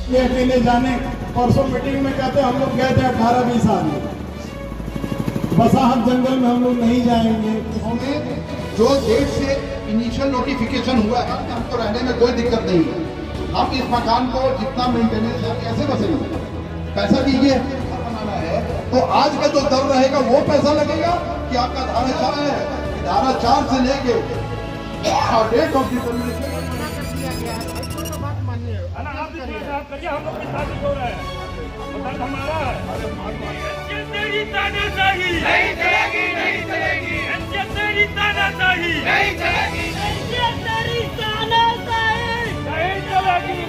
ये अकेले जाने। परसों मीटिंग में कहते हम लोग गए थे 18-20 आदमी, बसाहत जंगल में हम लोग नहीं जाएंगे। हमें जो डेट से इनिशियल नोटिफिकेशन हुआ है हमको रहने में कोई दिक्कत नहीं है। हम इस मकान को जितना मेंटेनेंस है कैसे बसेंगे, पैसा दीजिए बनाना है तो आज का जो दर रहेगा वो पैसा लगेगा कि आपका धारा 4 है, धारा 4 से लेके डेट ऑफ डिटर्मिनेशन। हम लोग के साथ हो रहा है, हमारा तेरी तानाशाही नहीं चलेगी, नहीं चलेगी, तेरी तानाशाही नहीं चलेगी, तेरी तानाशाही नहीं चलेगी,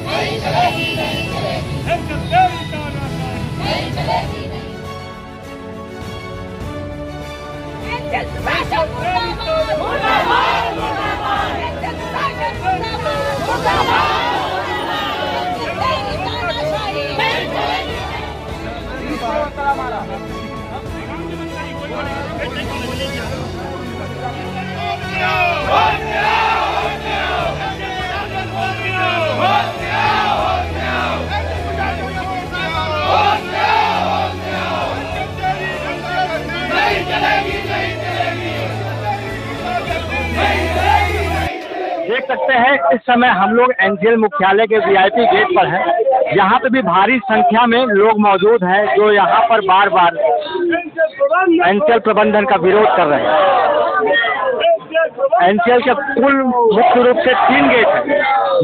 नहीं चलेगी, नहीं चलेगी, तेरी तानाशाही नहीं चलेगी, देख सकते हैं इस समय हम लोग एनसीएल मुख्यालय के वीआईपी गेट पर हैं। यहाँ पे भी भारी संख्या में लोग मौजूद हैं जो यहाँ पर बार बार एनसीएल प्रबंधन का विरोध कर रहे हैं। एनसीएल के कुल मुख्य रूप से 3 गेट हैं।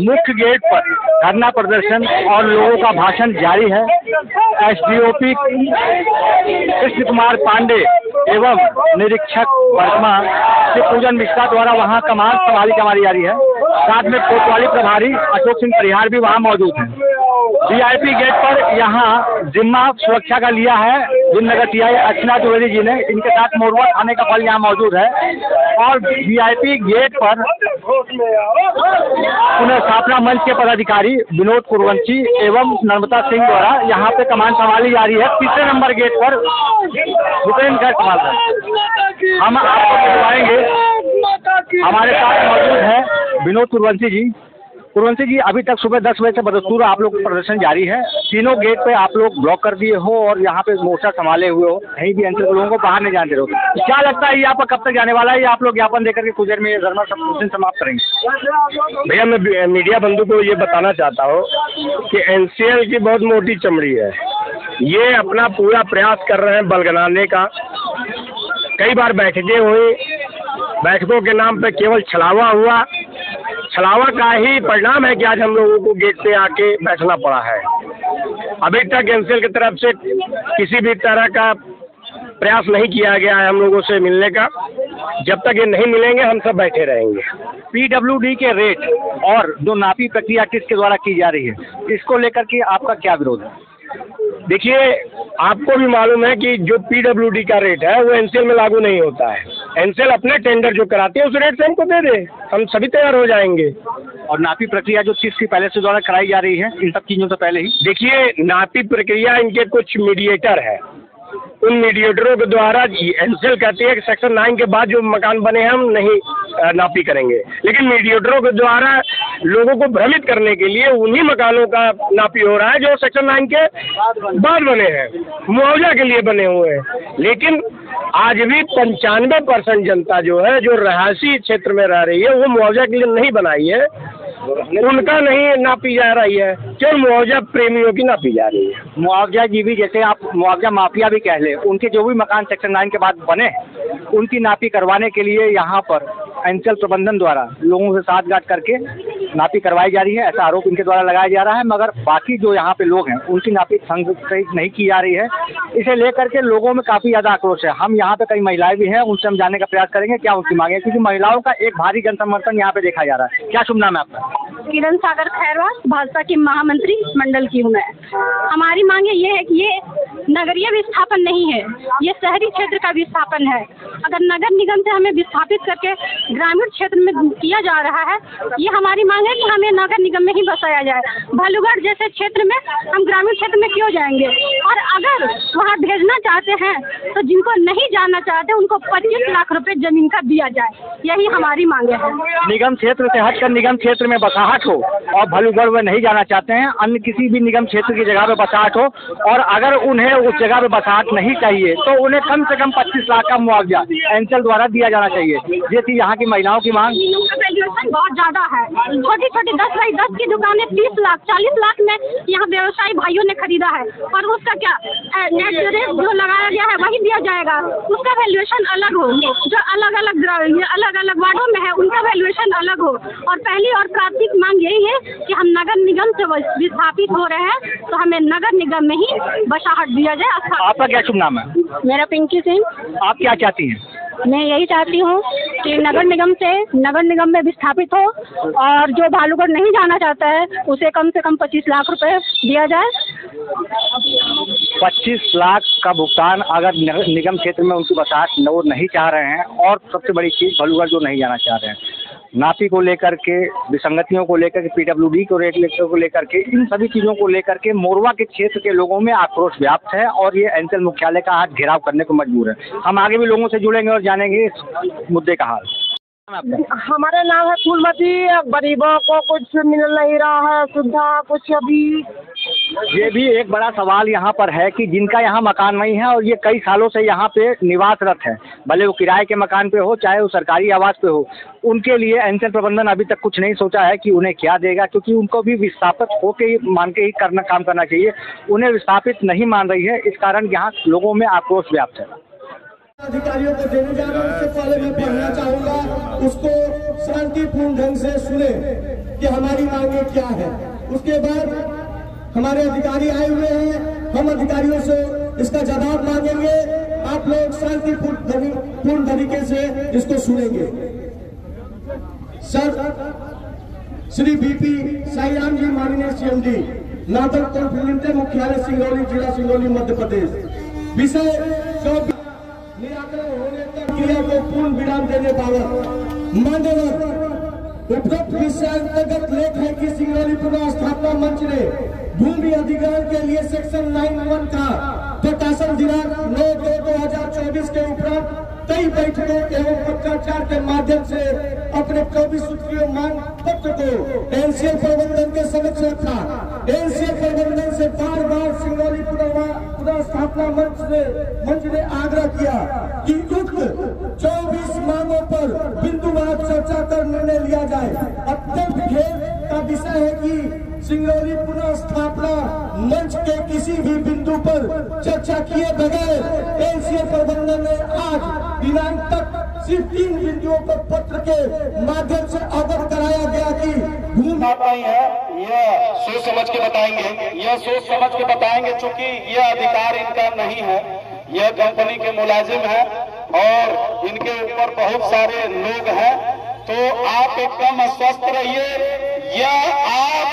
मुख्य गेट पर धरना प्रदर्शन और लोगों का भाषण जारी है। एसडीओपी कृष्ण कुमार पांडे एवं निरीक्षक वर्मा श्री पूजन मिश्रा द्वारा वहां कमान संभाली जा रही है। साथ में कोतवाली प्रभारी अशोक सिंह परिहार भी वहां मौजूद हैं। वीआईपी गेट पर यहाँ जिम्मा सुरक्षा का लिया है नगर टीआई अर्चना द्विवेदी जी ने। इनके साथ मोरवा थाने का बल यहाँ मौजूद है और वीआईपी गेट पर पुनर्स्थापना मंच के पदाधिकारी विनोद कुरवंशी एवं नर्मदा सिंह द्वारा यहाँ पे कमान संभाली जा रही है। 3 नंबर गेट पर भूपेन्द्र खैर संभाल रहे हैं। हम आपको दिलवाएंगे, हमारे साथ मौजूद है विनोद कुरवंशी जी। कुरवंशी जी, अभी तक सुबह 10 बजे से बदस्तूर आप लोग प्रदर्शन जारी है। तीनों गेट पे आप लोग ब्लॉक कर दिए हो और यहाँ पे मोर्चा संभाले हुए हो, कहीं भी एनसीएल लोगों को बाहर नहीं जाने रहे हो। क्या लगता है ये आप कब तक जाने वाला है? ये आप लोग ज्ञापन देकर के कुछ देर में ये धरना समाप्त करेंगे? भैया मैं मीडिया बंधु को ये बताना चाहता हूँ कि एनसीएल की बहुत मोटी चमड़ी है। ये अपना पूरा प्रयास कर रहे हैं बलगनाने का। कई बार बैठकें हुई, बैठकों के नाम पे केवल छलावा का ही परिणाम है कि आज हम लोगों को गेट पे आके बैठना पड़ा है। अभी तक एनसीएल की तरफ से किसी भी तरह का प्रयास नहीं किया गया है हम लोगों से मिलने का। जब तक ये नहीं मिलेंगे हम सब बैठे रहेंगे। पीडब्ल्यूडी के रेट और जो नापी प्रक्रिया किसके द्वारा की जा रही है, इसको लेकर के आपका क्या विरोध है? देखिए, आपको भी मालूम है कि जो पीडब्ल्यूडी का रेट है वो एनसीएल में लागू नहीं होता है। एनसीएल अपने टेंडर जो कराती है उस रेट से हमको दे दे, हम सभी तैयार हो जाएंगे। और नापी प्रक्रिया जो 30 की पहले से द्वारा कराई जा रही है, इन सब चीज़ों से पहले ही देखिए, नापी प्रक्रिया इनके कुछ मीडिएटर है, उन मीडिएटरों के द्वारा एनसीएल कहती है कि सेक्शन 9 के बाद जो मकान बने हैं हम नहीं नापी करेंगे, लेकिन मीडिएटरों के द्वारा लोगों को भ्रमित करने के लिए उन्हीं मकानों का नापी हो रहा है जो सेक्शन 9 के बाद बने हैं, मुआवजा के लिए बने हुए हैं। लेकिन आज भी 95% जनता जो है, जो रहायशी क्षेत्र में रह रही है, वो मुआवजा के लिए नहीं बनाई है, उनका नहीं नापी जा रही है, केवल मुआवजा प्रेमियों की नापी जा रही है। मुआवजा जीवी, जैसे आप मुआवजा माफिया भी कह ले, उनके जो भी मकान सेक्शन 9 के बाद बने उनकी नापी करवाने के लिए यहाँ पर एनसीएल प्रबंधन द्वारा लोगों से साठगांठ करके नापी करवाई जा रही है, ऐसा आरोप इनके द्वारा लगाया जा रहा है। मगर बाकी जो यहाँ पे लोग हैं उनकी नापी संग नहीं की जा रही है। इसे लेकर के लोगों में काफ़ी ज़्यादा आक्रोश है। हम यहाँ पे कई महिलाएं भी हैं, उनसे हम जानने का प्रयास करेंगे क्या उनकी मांगे, क्योंकि महिलाओं का एक भारी जनसमर्थन यहाँ पे देखा जा रहा है। क्या शुभ नाम है आपका? किरण सागर खैरवाल, भाजपा की महामंत्री मंडल की हूँ मैं। हमारी मांगे ये है कि ये नगरीय विस्थापन नहीं है, ये शहरी क्षेत्र का विस्थापन है। अगर नगर निगम से हमें विस्थापित करके ग्रामीण क्षेत्र में किया जा रहा है, ये हमारी मांग है कि हमें नगर निगम में ही बसाया जाए। भालूगढ़ जैसे क्षेत्र में हम ग्रामीण क्षेत्र में क्यों जाएंगे? और अगर वहाँ भेजना चाहते हैं तो जिनको नहीं जाना चाहते उनको 25 लाख रुपए जमीन का दिया जाए, यही हमारी मांगे है। निगम क्षेत्र से हटकर निगम क्षेत्र में बसाहट बसाहट हो और भलुगढ़ में नहीं जाना चाहते हैं, अन्य किसी भी निगम क्षेत्र की जगह पे बसाहट हो, और अगर उन्हें उस जगह पे बसाहट नहीं चाहिए तो उन्हें कम से कम 25 लाख का मुआवजा एंचल द्वारा दिया जाना चाहिए। ये थी यहाँ की महिलाओं की मांग। वैल्यूएशन बहुत ज्यादा है, छोटी छोटी 10x10 की दुकानें 30 लाख 40 लाख में यहाँ व्यवसायी भाइयों ने खरीदा है, और उसका क्या नेट रेट जो लगाया गया है वही दिया जाएगा। उसका वैल्यूएशन अलग हो, जो अलग अलग वार्डों में है उनका वैल्यूएशन अलग हो। और पहली और प्राथमिक मांग यही है कि हम नगर निगम से विस्थापित हो रहे हैं तो हमें नगर निगम में ही बसाहट दिया जाए। आपका क्या शुभ नाम है? मेरा पिंकी सिंह। आप क्या चाहती हैं? मैं यही चाहती हूँ कि नगर निगम में विस्थापित हो, और जो भालूगढ़ नहीं जाना चाहता है उसे कम से कम 25 लाख रुपए दिया जाए। 25 लाख का भुगतान अगर नगर निगम क्षेत्र में उनकी बसाहट वो नहीं चाह रहे हैं, और सबसे बड़ी चीज़ भलुगढ़ जो नहीं जाना चाह रहे हैं, नापी को लेकर के, विसंगतियों को लेकर के, PWD को लेकर के, इन सभी चीज़ों को लेकर के मोरवा के क्षेत्र के लोगों में आक्रोश व्याप्त है, और ये एंचल मुख्यालय का आज घेराव करने को मजबूर है। हम आगे भी लोगों से जुड़ेंगे और जानेंगे इस मुद्दे का हाल। हमारा नाम है फूलमती। गरीबों को कुछ मिल नहीं रहा है, सुविधा कुछ अभी। ये भी एक बड़ा सवाल यहाँ पर है कि जिनका यहाँ मकान नहीं है और ये कई सालों से यहाँ पे निवासरत है, भले वो किराए के मकान पे हो चाहे वो सरकारी आवास पे हो, उनके लिए एंचल प्रबंधन अभी तक कुछ नहीं सोचा है कि उन्हें क्या देगा, क्योंकि उनको भी विस्थापित होके ही मान के ही काम करना चाहिए। उन्हें विस्थापित नहीं मान रही है, इस कारण यहाँ लोगों में आक्रोश व्याप्त है। अधिकारियों को देने जा रहा हूं, उससे पहले मैं पढ़ना चाहूंगा, उसको शांतिपूर्ण ढंग से सुने कि हमारी मांगे क्या है। उसके बाद हमारे अधिकारी आए हुए हैं, हम अधिकारियों से इसका जवाब मांगेंगे। आप लोग शांतिपूर्ण तरीके से इसको सुनेंगे। सर, श्री BP साईराम जी, माननीय CMD, नादल कॉन्फ्रेंस मुख्यालय सिंगरौली, जिला सिंगरौली, मध्य प्रदेश। विषय निराकरण होने तक क्रिया को पूर्ण विराम देने बाबत मान्यवर उपरोक्त विषय अंतर्गत लेख है कि सिंगरौली पुनर्स्थापना मंच ने भूमि अधिग्रहण के लिए सेक्शन 9(1) का प्रकाशन दिनांक 9/2/2024 के उपरांत कई बैठकों एवं पत्राचार के माध्यम से अपने 24 सूत्रीय मांग पत्र को एनसीएल प्रबंधन के समक्ष रखा। एनसीएल प्रबंधन से बार बार सिंगरौली पुनर्स्थापना मंच ने आग्रह किया कि उक्त 24 मांगों पर बिंदुवार चर्चा कर निर्णय लिया जाए। अत्यंत खेद का विषय है कि सिंगरौली पुनर्स्थापना मंच के किसी भी बिंदु पर चर्चा किए बगैर एनसीएल प्रबंधन ने आज दिनांक तक सिर्फ 3 बिंदुओं पर पत्र के माध्यम से अवगत कराया गया कि भूमि है, यह सोच समझ के बताएंगे, चूंकि यह अधिकार इनका नहीं है, यह कंपनी के मुलाजिम है और इनके ऊपर बहुत सारे लोग हैं। तो आप एकदम आश्वस्त रहिए, यह आप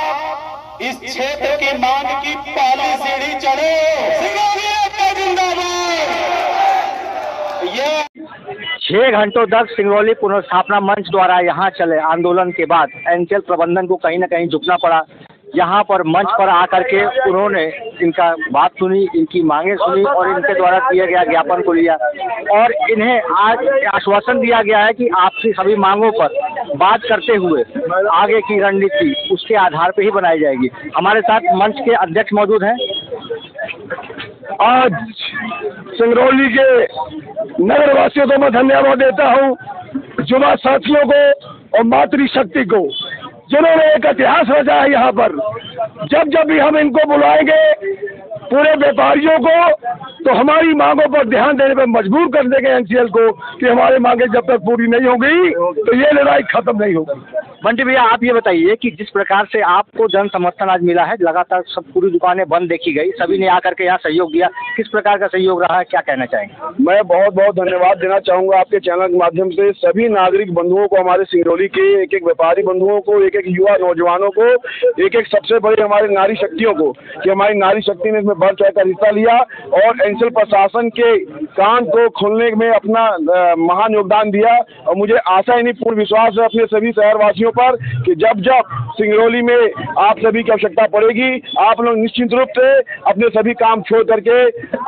इस क्षेत्र की मांग की पहली सीढ़ी चढ़े। जिंदाबाद। यह 6 घंटों तक सिंगरौली पुनर्स्थापना मंच द्वारा यहाँ चले आंदोलन के बाद एंचल प्रबंधन को कहीं न कहीं झुकना पड़ा। यहाँ पर मंच पर आकर के उन्होंने इनका बात सुनी, इनकी मांगे सुनी और इनके द्वारा दिए गया ज्ञापन को लिया, और इन्हें आज आश्वासन दिया गया है कि आपकी सभी मांगों पर बात करते हुए आगे की रणनीति उसके आधार पर ही बनाई जाएगी। हमारे साथ मंच के अध्यक्ष मौजूद हैं। आज सिंगरौली के नगर वासियों को मैं धन्यवाद देता हूँ, युवा साथियों को और मातृशक्ति को, जिन्होंने एक इतिहास रचा है। यहाँ पर जब भी हम इनको बुलाएंगे, पूरे व्यापारियों को, तो हमारी मांगों पर ध्यान देने पर मजबूर कर देंगे एनसीएल को कि हमारी मांगे जब तक पूरी नहीं होगी तो ये लड़ाई खत्म नहीं होगी। बंटी भैया, आप ये बताइए कि जिस प्रकार से आपको जन समर्थन आज मिला है, लगातार सब पूरी दुकानें बंद देखी गई, सभी ने आकर के यहाँ सहयोग दिया, किस प्रकार का सहयोग रहा है, क्या कहना चाहेंगे? मैं बहुत बहुत धन्यवाद देना चाहूँगा आपके चैनल के माध्यम से सभी नागरिक बंधुओं को, हमारे सिंगरौली के एक एक व्यापारी बंधुओं को, एक एक युवा नौजवानों को, एक एक सबसे बड़े हमारे नारी शक्तियों को, कि हमारी नारी शक्ति ने इसमें बढ़ चढ़कर हिस्सा लिया और एनसीएल प्रशासन के कान को खोलने में अपना महान योगदान दिया। और मुझे आशा ही नहीं, पूर्ण विश्वास है अपने सभी शहरवासियों पर कि जब जब सिंगरौली में आप सभी की आवश्यकता पड़ेगी, आप लोग निश्चित रूप से अपने सभी काम छोड़ करके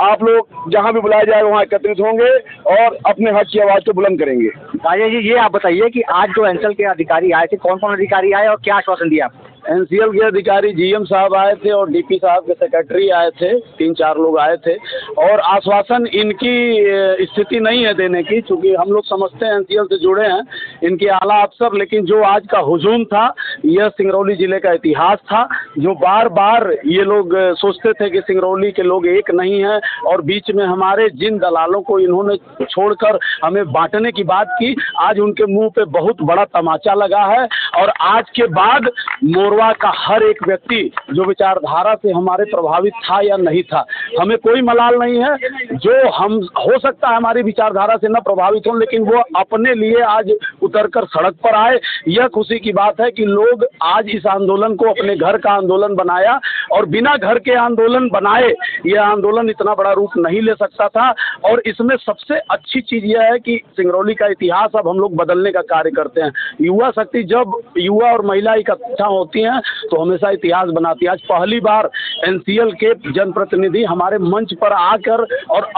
आप लोग जहां भी बुलाया जाए वहां एकत्रित होंगे और अपने हक की आवाज को बुलंद करेंगे। राजेश जी, ये आप बताइए कि आज जो एनसीएल के अधिकारी आए थे, कौन कौन अधिकारी आए और क्या आश्वासन दिया? एनसीएल के अधिकारी जीएम साहब आए थे और डीपी साहब के सेक्रेटरी आए थे, 3-4 लोग आए थे और आश्वासन इनकी स्थिति नहीं है देने की, क्योंकि हम लोग समझते हैं एनसीएल से जुड़े हैं इनके आला अफसर, लेकिन जो आज का हुजूम था यह सिंगरौली जिले का इतिहास था। जो बार बार ये लोग सोचते थे कि सिंगरौली के लोग एक नहीं हैं और बीच में हमारे जिन दलालों को इन्होंने छोड़कर हमें बांटने की बात की, आज उनके मुंह पे बहुत बड़ा तमाचा लगा है। और आज के बाद मोरवा का हर एक व्यक्ति जो विचारधारा से हमारे प्रभावित था या नहीं था, हमें कोई मलाल नहीं है। जो हम हो सकता है हमारी विचारधारा से न प्रभावित हो, लेकिन वो अपने लिए आज उतरकर सड़क पर आए। यह खुशी की बात है कि लोग आज इस आंदोलन को अपने घर का आंदोलन बनाया और बिना घर के आंदोलन बनाए यह आंदोलन इतना बड़ा रूप नहीं ले सकता था। और इसमें सबसे अच्छी चीज यह है कि सिंगरौली का इतिहास अब हम लोग बदलने का कार्य करते हैं। युवा शक्ति, जब युवा और महिला इकट्ठा होती हैं तो हमेशा इतिहास बनाती है। आज पहली बार एनसीएल के जनप्रतिनिधि हमारे मंच पर आकर और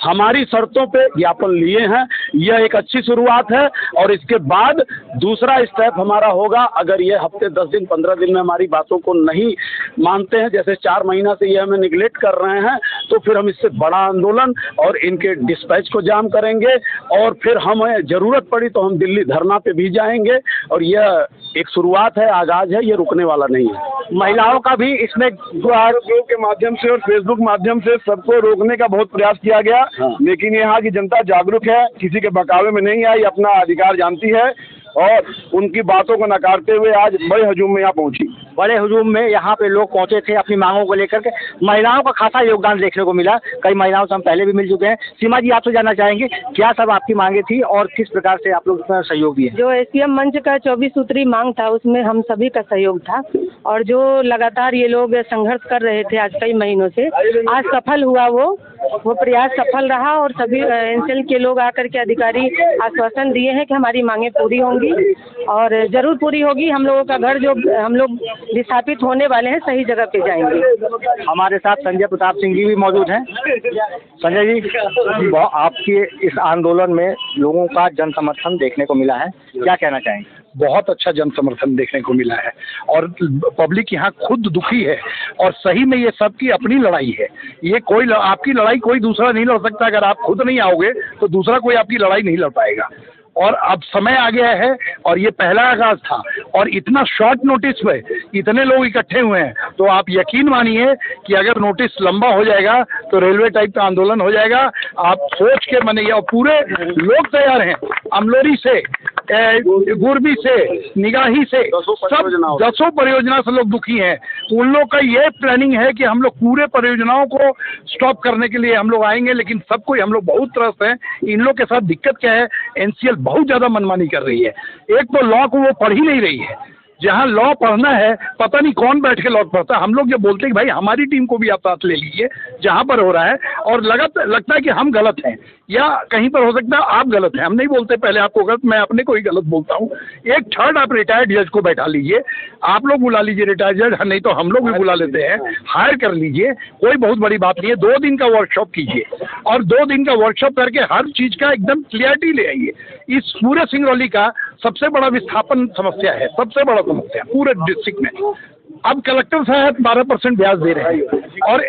हमारी शर्तों पे ज्ञापन लिए हैं। यह एक अच्छी शुरुआत है और इसके बाद दूसरा स्टेप हमारा होगा। अगर ये हफ्ते 10 दिन 15 दिन में हमारी बातों को नहीं मानते हैं, जैसे 4 महीना से ये हमें निगलेक्ट कर रहे हैं, तो फिर हम इससे बड़ा आंदोलन और इनके डिस्पैच को जाम करेंगे और फिर हमें जरूरत पड़ी तो हम दिल्ली धरना पे भी जाएंगे। और यह एक शुरुआत है, आगाज है, ये रुकने वाला नहीं है। महिलाओं का भी इसमें ग्रुप के माध्यम से और फेसबुक माध्यम से सबको रोकने का बहुत प्रयास किया गया, लेकिन यहाँ की जनता जागरूक है, किसी के बहकावे में नहीं आई, अपना अधिकार जानती है और उनकी बातों को नकारते हुए आज बड़े हजूम में यहाँ पहुंची। बड़े हजूम में यहाँ पे लोग पहुंचे थे अपनी मांगों को लेकर के। महिलाओं का खासा योगदान देखने को मिला, कई महिलाओं से हम पहले भी मिल चुके हैं। सीमा जी, आपसे जानना चाहेंगे क्या सब आपकी मांगे थी और किस प्रकार से आप लोग इसमें सहयोग दिए? जो एसीएम मंच का 24 सूत्री मांग था उसमें हम सभी का सहयोग था और जो लगातार ये लोग संघर्ष कर रहे थे आज कई महीनों से, आज सफल हुआ वो प्रयास सफल रहा और सभी एनसीएल के लोग आकर के अधिकारी आश्वासन दिए हैं कि हमारी मांगे पूरी होंगी और जरूर पूरी होगी। हम लोगों का घर जो हम लोग विस्थापित होने वाले हैं सही जगह पे जाएंगे। हमारे साथ संजय प्रताप सिंह जी भी मौजूद हैं। संजय जी, आपके इस आंदोलन में लोगों का जन समर्थन देखने को मिला है, क्या कहना चाहेंगे? बहुत अच्छा जन समर्थन देखने को मिला है और पब्लिक यहाँ खुद दुखी है और सही में ये सबकी अपनी लड़ाई है। ये कोई आपकी लड़ाई कोई दूसरा नहीं लड़ सकता। अगर आप खुद नहीं आओगे तो दूसरा कोई आपकी लड़ाई नहीं लड़ पाएगा। और अब समय आ गया है और ये पहला आगाज था और इतना शॉर्ट नोटिस पे इतने लोग इकट्ठे हुए हैं, तो आप यकीन मानिए कि अगर नोटिस लंबा हो जाएगा तो रेलवे टाइप का आंदोलन हो जाएगा। आप सोच के मानिए, और पूरे लोग तैयार हैं, अमलोरी से, गुरबी से, निगाही से, सब 10 परियोजना से लोग दुखी हैं। उन लोग का ये प्लानिंग है कि हम लोग पूरे परियोजनाओं को स्टॉप करने के लिए हम लोग आएंगे, लेकिन सबको हम लोग बहुत त्रस्त हैं। इन लोग के साथ दिक्कत क्या है, एनसीएल बहुत ज्यादा मनमानी कर रही है। एक तो लॉ को वो पढ़ ही नहीं रही है, जहाँ लॉ पढ़ना है पता नहीं कौन बैठ के लॉ पढ़ता है। हम लोग जब बोलते हैं कि भाई हमारी टीम को भी आप साथ ले लीजिए जहाँ पर हो रहा है, और लगता है कि हम गलत हैं या कहीं पर हो सकता है आप गलत हैं। हम नहीं बोलते पहले आपको गलत, मैं अपने को ही गलत बोलता हूँ। एक थर्ड आप रिटायर्ड जज को बैठा लीजिए, आप लोग बुला लीजिए रिटायर्ड जज, नहीं तो हम लोग भी बुला लेते हैं, हायर कर लीजिए, कोई बहुत बड़ी बात नहीं है। 2 दिन का वर्कशॉप कीजिए और 2 दिन का वर्कशॉप करके हर चीज का एकदम क्लियरिटी ले आइए। इस पूरे सिंगरौली का सबसे बड़ा विस्थापन समस्या है, सबसे बड़ा समस्या पूरे डिस्ट्रिक्ट में। अब कलेक्टर साहब 12% ब्याज दे रहे हैं और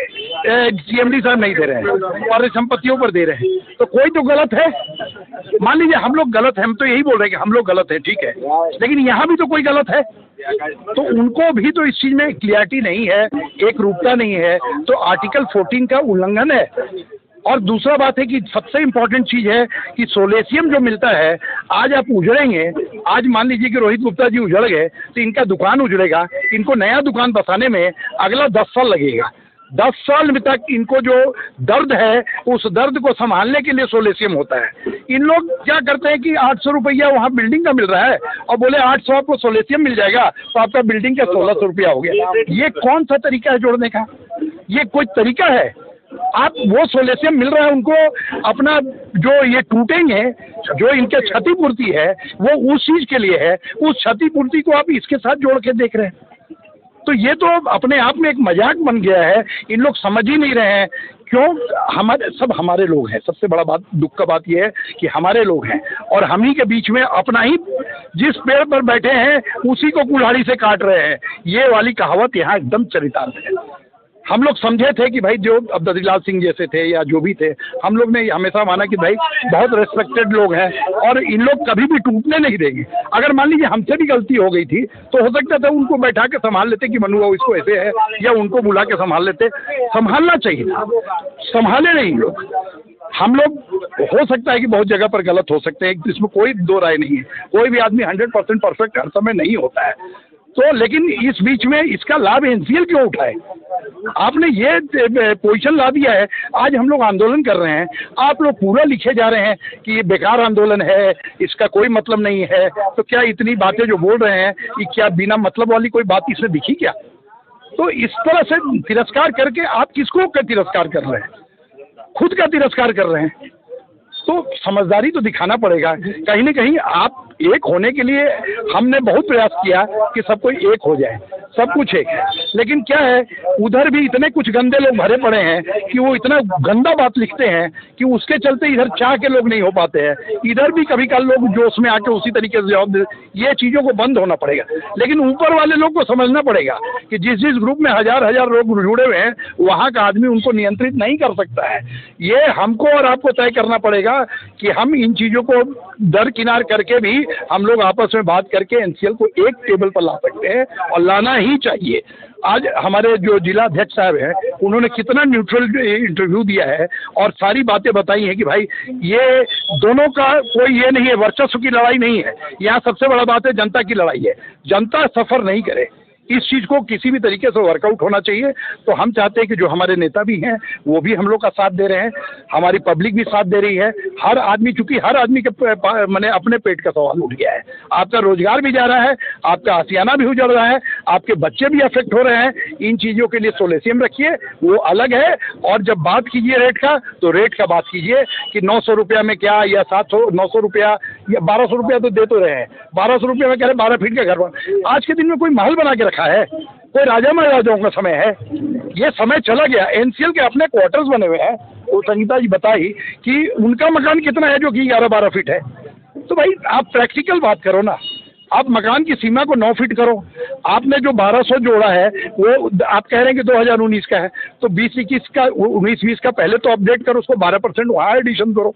सीएमडी साहब नहीं दे रहे हैं और संपत्तियों पर दे रहे हैं, तो कोई तो गलत है। मान लीजिए हम लोग गलत हैं, हम तो यही बोल रहे हैं कि हम लोग गलत हैं, ठीक है, लेकिन यहाँ भी तो कोई गलत है, तो उनको भी तो इस चीज में क्लियरिटी नहीं है, एक रूपता नहीं है, तो आर्टिकल 14 का उल्लंघन है। और दूसरा बात है कि सबसे इम्पोर्टेंट चीज है कि सोलेसियम जो मिलता है, आज आप उजड़ेंगे, आज मान लीजिए कि रोहित गुप्ता जी उजड़ गए तो इनका दुकान उजड़ेगा, इनको नया दुकान बसाने में अगला 10 साल लगेगा। 10 साल में तक इनको जो दर्द है उस दर्द को संभालने के लिए सोलेसियम होता है। इन लोग क्या करते हैं कि 800 रुपया वहाँ बिल्डिंग का मिल रहा है और बोले 800 आपको सोलेसियम मिल जाएगा तो आपका बिल्डिंग का 1600 रुपया हो गया। ये कौन सा तरीका है जोड़ने का? ये कोई तरीका है? आप वो सोलेसियम मिल रहा है उनको, अपना जो ये टूटेंगे, जो इनके क्षतिपूर्ति है वो उस चीज के लिए है, उस क्षतिपूर्ति को आप इसके साथ जोड़ के देख रहे हैं। तो ये तो अपने आप में एक मजाक बन गया है, इन लोग समझ ही नहीं रहे हैं। क्यों? हमारे लोग हैं। सबसे बड़ा बात, दुख का बात यह है कि हमारे लोग हैं और हम ही के बीच में अपना ही, जिस पेड़ पर बैठे हैं उसी को कुल्हाड़ी से काट रहे हैं। ये वाली कहावत यहाँ एकदम चरितार्थ है। हम लोग समझे थे कि भाई जो अब्दुल्लाह सिंह जैसे थे या जो भी थे, हम लोग ने हमेशा माना कि भाई बहुत रेस्पेक्टेड लोग हैं और इन लोग कभी भी टूटने नहीं देंगे। अगर मान लीजिए हमसे भी गलती हो गई थी तो हो सकता था उनको बैठा के संभाल लेते कि मनु बाबू इसको ऐसे है, या उनको बुला के संभाल लेते। संभालना चाहिए था, संभाले नहीं लोग। हम लोग, हो सकता है कि बहुत जगह पर गलत हो सकते हैं, इसमें कोई दो राय नहीं है। कोई भी आदमी 100% परफेक्ट हर समय नहीं होता है। तो लेकिन इस बीच में इसका लाभ एनसीएल क्यों उठाए? आपने ये पोजीशन ला दिया है। आज हम लोग आंदोलन कर रहे हैं, आप लोग पूरा लिखे जा रहे हैं कि ये बेकार आंदोलन है, इसका कोई मतलब नहीं है। तो क्या इतनी बातें जो बोल रहे हैं कि क्या बिना मतलब वाली कोई बात इसमें दिखी क्या? तो इस तरह से तिरस्कार करके आप किसको तिरस्कार कर रहे हैं? खुद का तिरस्कार कर रहे हैं। तो समझदारी तो दिखाना पड़ेगा। कहीं न कहीं आप एक होने के लिए हमने बहुत प्रयास किया कि सब कोई एक हो जाए, सब कुछ एक है। लेकिन क्या है, उधर भी इतने कुछ गंदे लोग भरे पड़े हैं कि वो इतना गंदा बात लिखते हैं कि उसके चलते इधर चाह के लोग नहीं हो पाते हैं। इधर भी कभी कल लोग जोश में आके उसी तरीके से जवाब दे। ये चीज़ों को बंद होना पड़ेगा। लेकिन ऊपर वाले लोग को समझना पड़ेगा कि जिस ग्रुप में हजार लोग जुड़े हुए हैं, वहाँ का आदमी उनको नियंत्रित नहीं कर सकता है। ये हमको और आपको तय करना पड़ेगा कि हम इन चीज़ों को दरकिनार करके भी हम लोग आपस में बात करके एनसीएल को एक टेबल पर ला सकते हैं, और लाना ही चाहिए। आज हमारे जो जिला अध्यक्ष साहब हैं, उन्होंने कितना न्यूट्रल इंटरव्यू दिया है और सारी बातें बताई हैं कि भाई ये दोनों का कोई ये नहीं है, वर्चस्व की लड़ाई नहीं है। यहाँ सबसे बड़ा बात है जनता की लड़ाई है। जनता सफ़र नहीं करे, इस चीज़ को किसी भी तरीके से वर्कआउट होना चाहिए। तो हम चाहते हैं कि जो हमारे नेता भी हैं वो भी हम लोग का साथ दे रहे हैं, हमारी पब्लिक भी साथ दे रही है। हर आदमी, चूंकि हर आदमी के मैंने अपने पेट का सवाल उठ गया है। आपका रोजगार भी जा रहा है, आपका आसियाना भी उजड़ रहा है, आपके बच्चे भी अफेक्ट हो रहे हैं। इन चीज़ों के लिए सोलेसियम रखिए, वो अलग है। और जब बात कीजिए रेट का, तो रेट का बात कीजिए कि 900 रुपया में क्या, या 900 रुपया या 1200 रुपया तो दे तो रहे हैं। 1200 रुपया में कह रहे 12 फीट का घर बना। आज के दिन में कोई महल बना के है, कोई राजा महाराजाओं का समय है? ये समय चला गया। एनसीएल के अपने क्वार्टर्स बने हुए हैं। वो संगीता जी बताई कि उनका मकान कितना है जो कि 11-12 फीट है। तो भाई आप प्रैक्टिकल बात करो ना, आप मकान की सीमा को 9 फीट करो। आपने जो 1200 जोड़ा है वो आप कह रहे हैं कि 2019 का है, तो 20-21 का, 19-20 का पहले तो अपडेट करो, उसको 12% वहाँ एडिशन करो।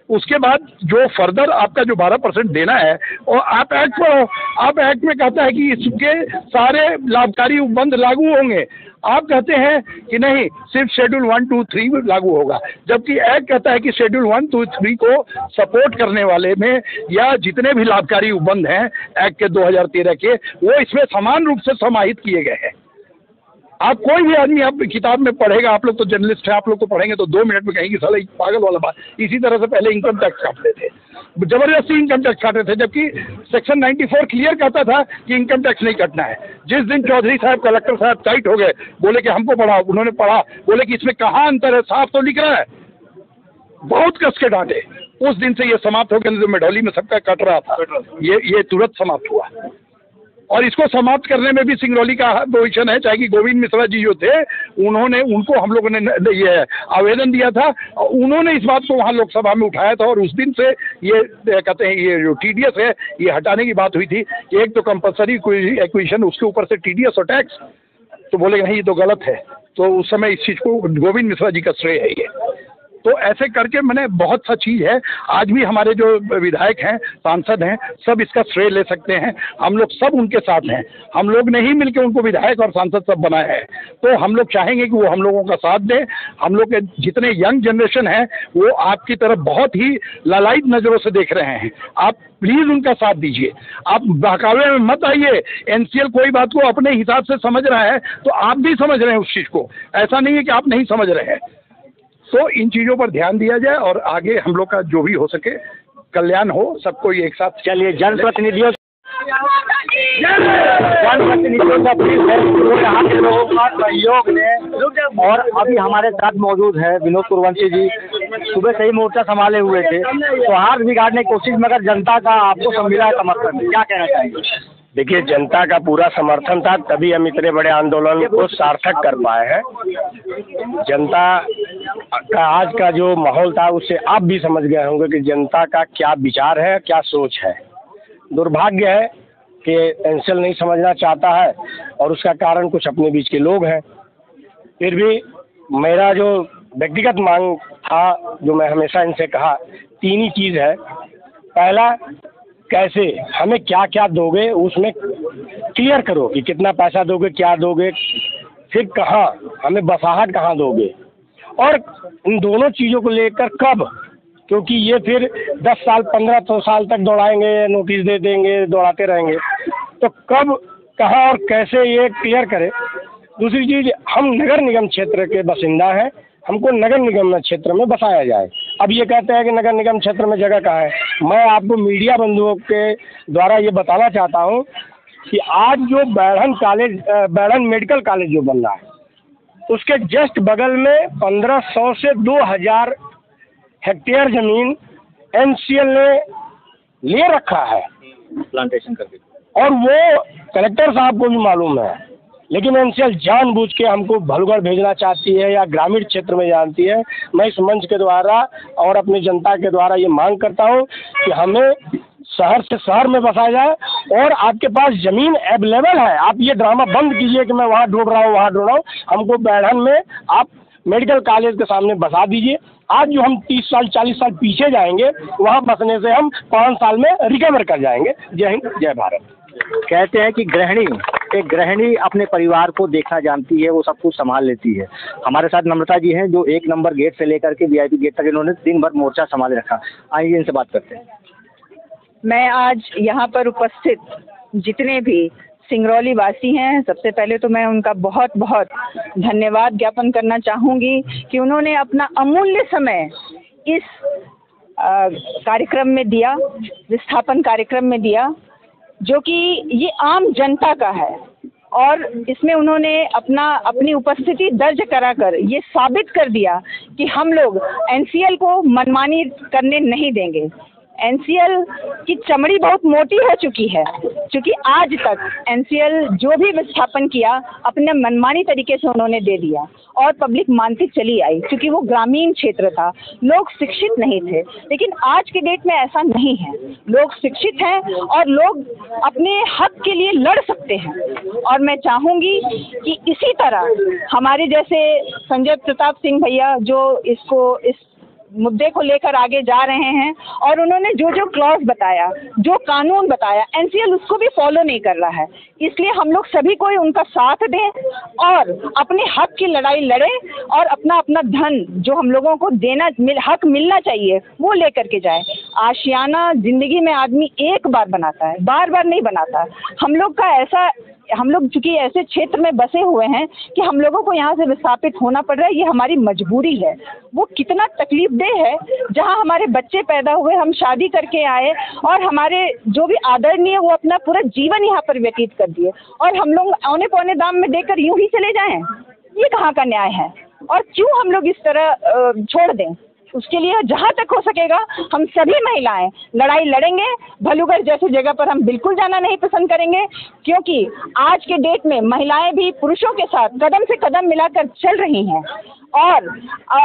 उसके बाद जो फर्दर आपका जो 12% देना है, और आप एक्ट पर हो, आप एक्ट में कहता है कि इसके सारे लाभकारी उपबंध लागू होंगे। आप कहते हैं कि नहीं, सिर्फ शेड्यूल 1, 2, 3 लागू होगा, जबकि एक्ट कहता है कि शेड्यूल 1, 2, 3 को सपोर्ट करने वाले में या जितने भी लाभकारी उपबंध हैं एक्ट के 2013 के, वो इसमें समान रूप से समाहित किए गए हैं। आप कोई भी आदमी आप किताब में पढ़ेगा, आप लोग तो जर्नलिस्ट हैं, आप लोग तो पढ़ेंगे तो 2 मिनट में कहेंगे साला पागल वाला बात। इसी तरह से पहले इनकम टैक्स काटते थे, जबरदस्ती इनकम टैक्स काटते थे, जबकि सेक्शन 94 क्लियर कहता था कि इनकम टैक्स नहीं कटना है। जिस दिन चौधरी साहब, कलेक्टर साहब टाइट हो गए, बोले कि हमको पढ़ाओ, उन्होंने पढ़ा, बोले कि इसमें कहाँ अंतर है, साफ तो लिख रहा है। बहुत कस के डांटे। उस दिन से ये समाप्त हो गया। जो मेडौली में सबका कट रहा था, ये तुरंत समाप्त हुआ। और इसको समाप्त करने में भी सिंगरौली का पोजीशन है, चाहे कि गोविंद मिश्रा जी जो थे, उनको हम लोगों ने ये आवेदन दिया था, उन्होंने इस बात को वहाँ लोकसभा में उठाया था। और उस दिन से ये कहते हैं ये जो TDS है, ये हटाने की बात हुई थी। एक तो कंपलसरी एक्विजिशन, उसके ऊपर से TDS और टैक्स, तो बोले नहीं ये तो गलत है। तो उस समय इस चीज़ को गोविंद मिश्रा जी का श्रेय है ये। तो ऐसे करके मैंने बहुत सा चीज़ है। आज भी हमारे जो विधायक हैं, सांसद हैं, सब इसका श्रेय ले सकते हैं। हम लोग सब उनके साथ हैं। हम लोग ने ही मिलकर उनको विधायक और सांसद सब बनाया है। तो हम लोग चाहेंगे कि वो हम लोगों का साथ दें। हम लोग के जितने यंग जनरेशन है वो आपकी तरफ बहुत ही लालायित नज़रों से देख रहे हैं। आप प्लीज़ उनका साथ दीजिए। आप बहकावे में मत आइए। एनसीएल कोई बात को अपने हिसाब से समझ रहा है तो आप भी समझ रहे हैं उस चीज़ को। ऐसा नहीं है कि आप नहीं समझ रहे हैं। तो इन चीज़ों पर ध्यान दिया जाए और आगे हम लोग का जो भी हो सके कल्याण हो, सबको एक साथ। चलिए, जनप्रतिनिधियों जनप्रतिनिधियों का भी है जो यहाँ के लोगों का सहयोग ने, और अभी हमारे साथ मौजूद है विनोद कुरवंशी जी, सुबह से ही मोर्चा संभाले हुए थे, तो हाथ बिगाड़ने की कोशिश, मगर जनता का आपको मिला समर्थन, क्या कहना चाहेंगे? देखिए, जनता का पूरा समर्थन था, तभी हम इतने बड़े आंदोलन को सार्थक कर पाए हैं। जनता का आज का जो माहौल था उससे आप भी समझ गए होंगे कि जनता का क्या विचार है, क्या सोच है। दुर्भाग्य है कि एनसीएल नहीं समझना चाहता है और उसका कारण कुछ अपने बीच के लोग हैं। फिर भी मेरा जो व्यक्तिगत मांग था, जो मैं हमेशा इनसे कहा, 3 ही चीज़ है। पहला, कैसे हमें क्या क्या दोगे उसमें क्लियर करो कि कितना पैसा दोगे, क्या दोगे, फिर कहाँ हमें बसाहट कहाँ दोगे, और इन दोनों चीज़ों को लेकर कब, क्योंकि ये फिर 10 साल 15 साल तक दौड़ाएंगे, नोटिस दे देंगे, दौड़ाते रहेंगे, तो कब, कहाँ और कैसे ये क्लियर करें। दूसरी चीज़, हम नगर निगम क्षेत्र के बासिंदा हैं, हमको नगर निगम क्षेत्र में बसाया जाए। अब ये कहते हैं कि नगर निगम क्षेत्र में जगह कहाँ है। मैं आपको मीडिया बंधुओं के द्वारा ये बताना चाहता हूँ कि आज जो बैढ़न मेडिकल कॉलेज जो बन रहा है, उसके जस्ट बगल में 1500 से 2000 हेक्टेयर जमीन एनसीएल ने ले रखा है प्लांटेशन करके, और वो कलेक्टर साहब को भी मालूम है, लेकिन एनसीएल जानबूझ के हमको भलगढ़ भेजना चाहती है या ग्रामीण क्षेत्र में जानती है। मैं इस मंच के द्वारा और अपनी जनता के द्वारा ये मांग करता हूँ कि हमें शहर से शहर में बसाया जाए, और आपके पास ज़मीन अवेलेबल है, आप ये ड्रामा बंद कीजिए कि मैं वहाँ ढूंढ रहा हूँ, वहाँ ढूंढ रहा हूँ। हमको बैढ़न में आप मेडिकल कॉलेज के सामने बसा दीजिए। आज जो हम 30 साल 40 साल पीछे जाएंगे, वहाँ बसने से हम 5 साल में रिकवर कर जाएंगे। जय हिंद, जय भारत। कहते हैं कि एक गृहिणी अपने परिवार को देखना जानती है, वो सब कुछ संभाल लेती है। हमारे साथ नम्रता जी हैं, जो 1 नंबर गेट से लेकर के VIP गेट तक इन्होंने दिन भर मोर्चा संभाल रखा। आइए इनसे बात करते हैं। मैं आज यहाँ पर उपस्थित जितने भी सिंगरौली वासी हैं, सबसे पहले तो मैं उनका बहुत बहुत धन्यवाद ज्ञापन करना चाहूँगी कि उन्होंने अपना अमूल्य समय इस कार्यक्रम में दिया, विस्थापन कार्यक्रम में दिया, जो कि ये आम जनता का है, और इसमें उन्होंने अपनी उपस्थिति दर्ज कराकर ये साबित कर दिया कि हम लोग एनसीएल को मनमानी करने नहीं देंगे। एनसीएल की चमड़ी बहुत मोटी हो चुकी है, क्योंकि आज तक एनसीएल जो भी विस्थापन किया अपने मनमानी तरीके से उन्होंने दे दिया, और पब्लिक मानती चली आई, क्योंकि वो ग्रामीण क्षेत्र था, लोग शिक्षित नहीं थे। लेकिन आज के डेट में ऐसा नहीं है, लोग शिक्षित हैं और लोग अपने हक के लिए लड़ सकते हैं। और मैं चाहूँगी कि इसी तरह हमारे जैसे संजय प्रताप सिंह भैया, जो इस मुद्दे को लेकर आगे जा रहे हैं, और उन्होंने जो क्लॉज बताया, जो कानून बताया, एनसीएल उसको भी फॉलो नहीं कर रहा है। इसलिए हम लोग सभी को उनका साथ दें और अपने हक की लड़ाई लड़ें, और अपना धन जो हम लोगों को हक मिलना चाहिए वो लेकर के जाए। आशियाना जिंदगी में आदमी एक बार बनाता है, बार बार नहीं बनाता। हम लोग चूंकि ऐसे क्षेत्र में बसे हुए हैं कि हम लोगों को यहाँ से विस्थापित होना पड़ रहा है, ये हमारी मजबूरी है। वो कितना तकलीफदेह है, जहाँ हमारे बच्चे पैदा हुए, हम शादी करके आए, और हमारे जो भी आदरणीय वो अपना पूरा जीवन यहाँ पर व्यतीत कर दिए, और हम लोग औने पौने दाम में देकर यूं ही चले जाएं। ये कहाँ का न्याय है? और क्यों हम लोग इस तरह छोड़ दें? उसके लिए जहाँ तक हो सकेगा हम सभी महिलाएं लड़ाई लड़ेंगे। भलुगढ़ जैसी जगह पर हम बिल्कुल जाना नहीं पसंद करेंगे, क्योंकि आज के डेट में महिलाएं भी पुरुषों के साथ कदम से कदम मिलाकर चल रही हैं और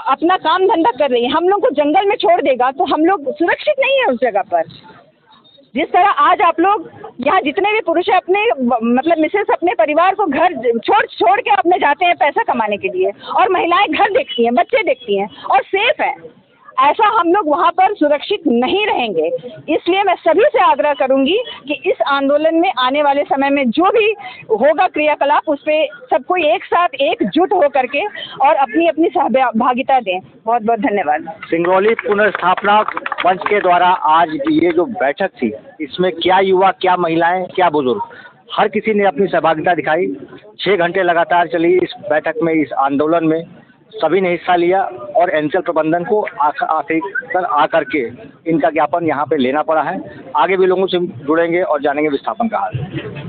अपना काम धंधा कर रही हैं। हम लोग को जंगल में छोड़ देगा तो हम लोग सुरक्षित नहीं है उस जगह पर। जिस तरह आज आप लोग यहाँ जितने भी पुरुष हैं, अपने मतलब मिसेस अपने परिवार को घर छोड़ के अपने जाते हैं पैसा कमाने के लिए, और महिलाएं घर देखती हैं, बच्चे देखती हैं और सेफ हैं, ऐसा हम लोग वहाँ पर सुरक्षित नहीं रहेंगे। इसलिए मैं सभी से आग्रह करूँगी कि इस आंदोलन में आने वाले समय में जो भी होगा क्रियाकलाप, उस पर सबको एक साथ एकजुट हो करके और अपनी अपनी सहभागिता दें। बहुत बहुत धन्यवाद। सिंगरौली पुनर्स्थापना मंच के द्वारा आज ये जो बैठक थी, इसमें क्या युवा, क्या महिलाएं, क्या बुजुर्ग, हर किसी ने अपनी सहभागिता दिखाई। 6 घंटे लगातार चली इस बैठक में, इस आंदोलन में। सभी ने हिस्सा लिया और एनसीएल प्रबंधन को आखिर आकर के इनका ज्ञापन यहाँ पे लेना पड़ा है। आगे भी लोगों से जुड़ेंगे और जानेंगे विस्थापन का हाल।